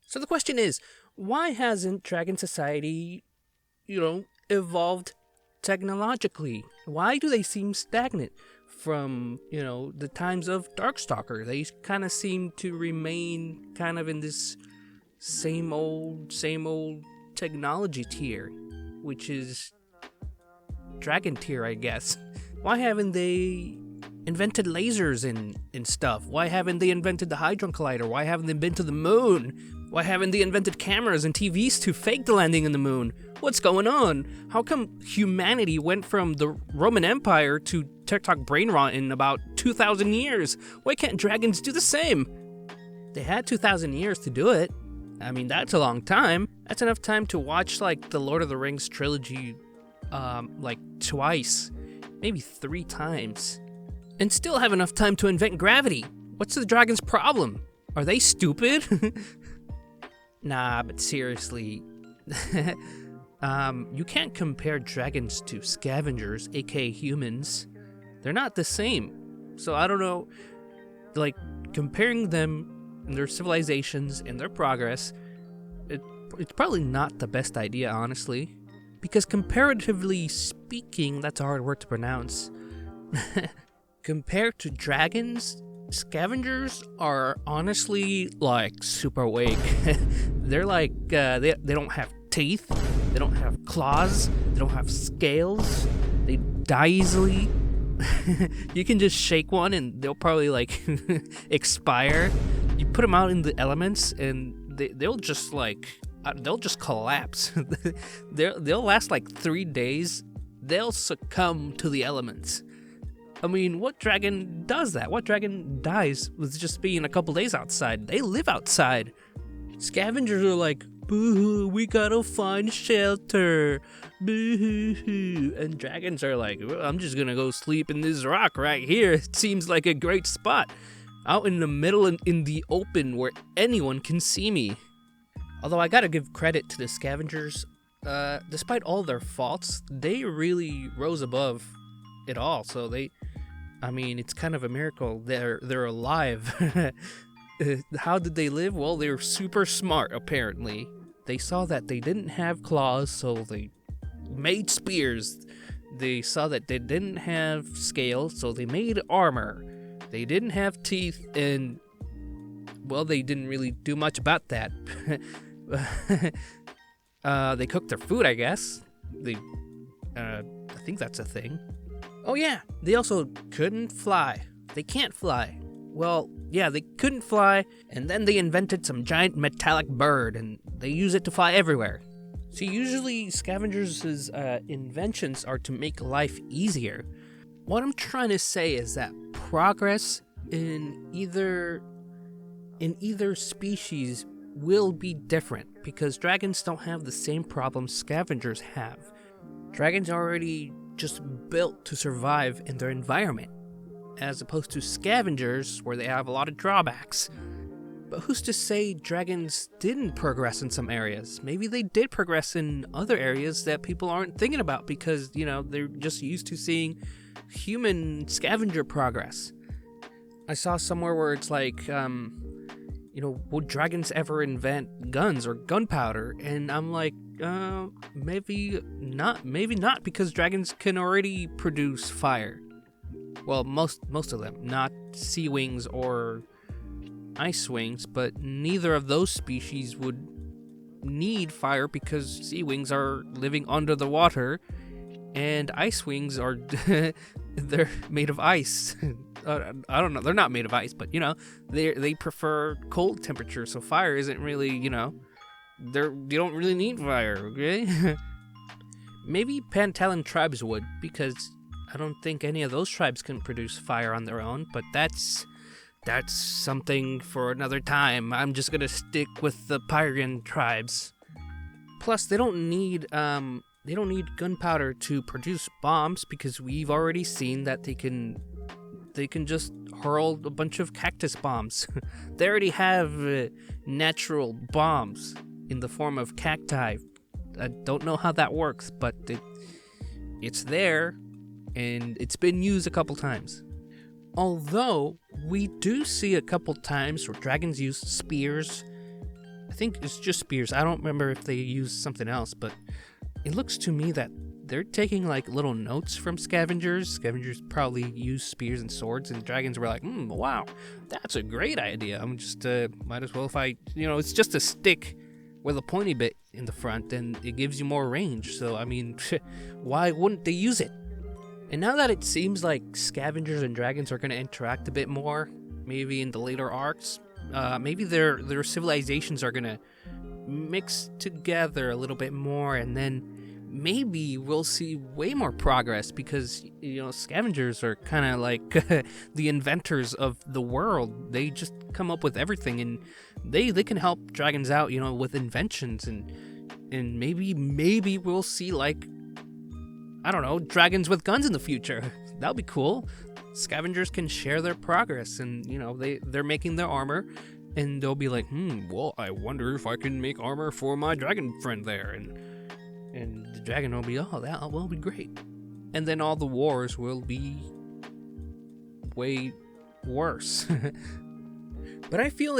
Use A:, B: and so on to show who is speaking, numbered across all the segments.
A: So the question is, why hasn't Dragon Society, evolved technologically? Why do they seem stagnant from, the times of Darkstalker? They kind of seem to remain kind of in this same old technology tier, which is Dragon tier, I guess. Why haven't they invented lasers and stuff? Why haven't they invented the Hadron Collider? Why haven't they been to the moon? Why haven't they invented cameras and TVs to fake the landing on the moon? What's going on? How come humanity went from the Roman Empire to TikTok brain rot in about 2,000 years? Why can't dragons do the same? They had 2,000 years to do it. I mean, that's a long time. That's enough time to watch, the Lord of the Rings trilogy, twice, maybe 3 times. And still have enough time to invent gravity. What's the dragon's problem? Are they stupid? Nah, but seriously. You can't compare dragons to scavengers, aka humans. They're not the same. So I don't know, comparing them and their civilizations and their progress, it's probably not the best idea, honestly. Because comparatively speaking, that's a hard word to pronounce. Compared to dragons, scavengers are honestly, super weak. They're they don't have teeth, they don't have claws, they don't have scales, they die easily. You can just shake one and they'll probably, expire. You put them out in the elements and they'll just collapse. They'll last 3 days. They'll succumb to the elements. I mean, what dragon does that? What dragon dies with just being a couple days outside? They live outside. Scavengers are like, boo-hoo, we gotta find shelter. Boo-hoo-hoo. And dragons are like, well, I'm just gonna go sleep in this rock right here. It seems like a great spot. Out in the middle and in the open where anyone can see me. Although I gotta give credit to the scavengers. Despite all their faults, they really rose above it all. So it's kind of a miracle they're alive. How did they live? Well, they were super smart, apparently. They saw that they didn't have claws, so they made spears. They saw that they didn't have scales, so they made armor. They didn't have teeth, and, well, they didn't really do much about that. They cooked their food, I guess. I think that's a thing. Oh yeah, they also couldn't fly. They can't fly. Well, yeah, they couldn't fly, and then they invented some giant metallic bird, and they use it to fly everywhere. So usually scavengers' inventions are to make life easier. What I'm trying to say is that progress in either species will be different, because dragons don't have the same problems scavengers have. Dragons are already just built to survive in their environment, as opposed to scavengers where they have a lot of drawbacks. But who's to say dragons didn't progress in some areas? Maybe they did progress in other areas that people aren't thinking about because, they're just used to seeing human scavenger progress. I saw somewhere where it's would dragons ever invent guns or gunpowder? And I'm like, maybe not, because dragons can already produce fire. Well, most of them, not sea wings or ice wings, but neither of those species would need fire because sea wings are living under the water, and ice wings are they're made of ice. I don't know, they're not made of ice, but they prefer cold temperature, so fire isn't really, you don't really need fire, okay? Maybe Pantalan tribes would, because I don't think any of those tribes can produce fire on their own, but that's something for another time. I'm just gonna stick with the Pyrian tribes. Plus, they don't need gunpowder to produce bombs, because we've already seen that they can just hurl a bunch of cactus bombs. They already have natural bombs in the form of cacti. I don't know how that works, but it's there, and it's been used a couple times. Although, we do see a couple times where dragons use spears I think it's just spears. I don't remember if they use something else, but it looks to me that they're taking like little notes from scavengers. Scavengers probably use spears and swords, and dragons were like, wow, that's a great idea. I'm just, might as well if I, it's just a stick with a pointy bit in the front, and it gives you more range. So, I mean, why wouldn't they use it? And now that it seems like scavengers and dragons are going to interact a bit more, maybe in the later arcs, maybe their civilizations are going to mix together a little bit more, and then maybe we'll see way more progress because, scavengers are kind of like the inventors of the world. They just come up with everything, and they can help dragons out, with inventions, and maybe we'll see, like, I don't know, dragons with guns in the future. That'll be cool. Scavengers can share their progress, and, they're making their armor, and they'll be like, well, I wonder if I can make armor for my dragon friend there, and the dragon will be, oh, that will be great. And then all the wars will be way worse. But I feel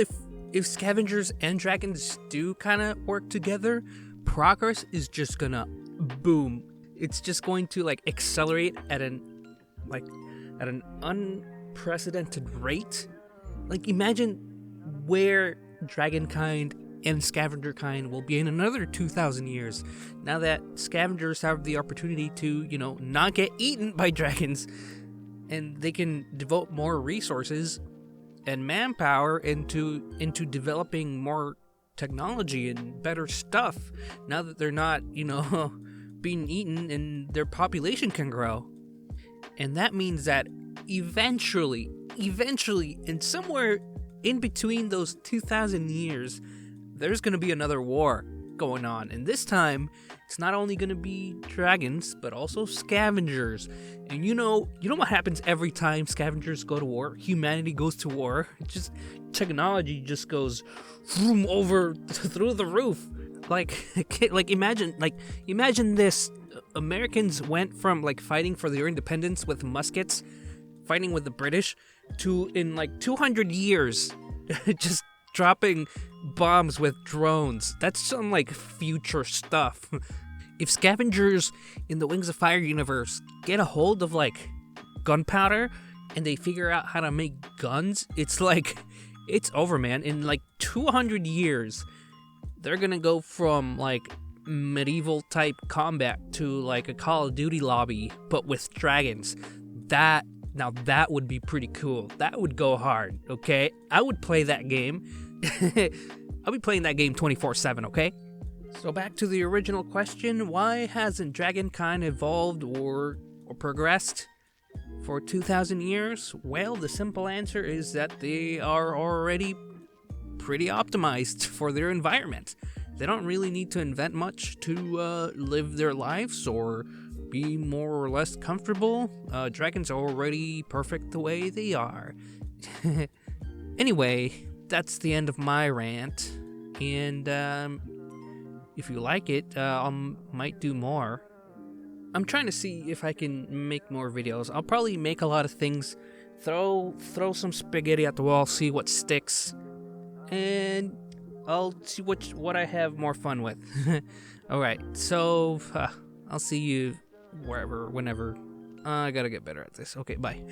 A: if scavengers and dragons do kind of work together, progress is just gonna boom. It's just going to like accelerate at an unprecedented rate. Like, imagine where dragonkind and scavenger kind will be in another 2,000 years. Now that scavengers have the opportunity to, not get eaten by dragons, and they can devote more resources and manpower into developing more technology and better stuff. Now that they're not, being eaten, and their population can grow. And that means that eventually, and somewhere in between those 2,000 years, there's going to be another war going on. And this time, it's not only going to be dragons, but also scavengers. And you know what happens every time scavengers go to war? Humanity goes to war. Just technology just goes over through the roof. Like imagine this. Americans went from like fighting for their independence with muskets, fighting with the British, to in like 200 years, just dropping bombs with drones. That's some like future stuff. If scavengers in the Wings of Fire universe get a hold of like gunpowder and they figure out how to make guns, it's over, man. In like 200 years, they're gonna go from like medieval type combat to like a Call of Duty lobby, but with dragons. That would be pretty cool. That would go hard, okay? I would play that game. I'll be playing that game 24/7, okay? So back to the original question, why hasn't dragonkind evolved or progressed for 2,000 years? Well, the simple answer is that they are already pretty optimized for their environment. They don't really need to invent much to live their lives or be more or less comfortable. Dragons are already perfect the way they are. Anyway, that's the end of my rant. And if you like it, I might do more. I'm trying to see if I can make more videos. I'll probably make a lot of things. Throw some spaghetti at the wall, see what sticks. And I'll see what I have more fun with. Alright, so I'll see you wherever, whenever. I gotta get better at this. Okay, bye.